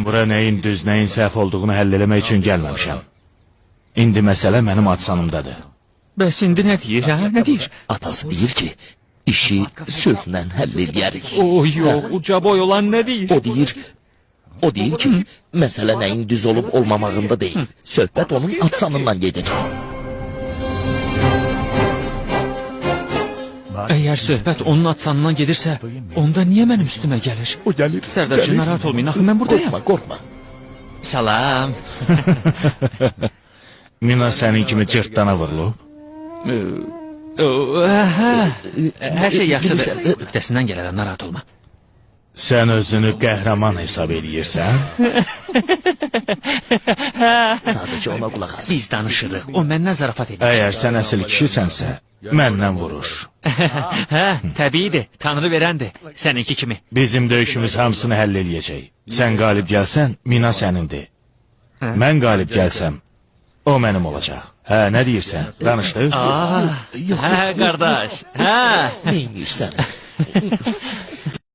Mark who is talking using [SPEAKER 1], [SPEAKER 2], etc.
[SPEAKER 1] Bura nəyin düz, nəyin səhv olduğunu həll eləmək üçün gəlməmişəm. İndi məsələ mənim atsanımdadır.
[SPEAKER 2] Bəs indi nə deyir, ha? Nə deyir?
[SPEAKER 3] Atası deyir ki, işi sülhlə həll eləyərik.
[SPEAKER 2] Yox, uca boy olan nə deyir?
[SPEAKER 3] O deyir ki, məsələ nəyin düz olub olmamağında deyil. Söhbət onun atsanından gedir.
[SPEAKER 2] Əgər söhbət onun atsanından gedirsə, onda niyə mənim üstümə gəlir?
[SPEAKER 3] O gəlir.
[SPEAKER 2] Sərdarcığım, narahat olmayın, axı mən buradayım.
[SPEAKER 3] Qorxma.
[SPEAKER 2] Salam.
[SPEAKER 1] Mina sənin kimi cırtdana vurulub.
[SPEAKER 2] Hər şey yaxşıdır. Öhdəsindən gələrəm, narahat olma.
[SPEAKER 1] Sən özünü qəhrəman hesab edirsən?
[SPEAKER 3] Sadəcə ona qulaq as.
[SPEAKER 2] Biz danışırıq, o məndən zarafat edir.
[SPEAKER 1] Əgər sən əsl kişisənsə, məndən vuruş.
[SPEAKER 2] Təbiidir, Tanrı verəndir, səninki kimi.
[SPEAKER 1] Bizim döyüşümüz hamısını həll eləyəcək. Sən qalib gəlsən, Mina sənindir. Mən qalib gəlsəm, o mənim olacaq. Hə, nə deyirsən? Danışdıq?
[SPEAKER 2] Hə, qardaş, hə.
[SPEAKER 3] Neyinirsən?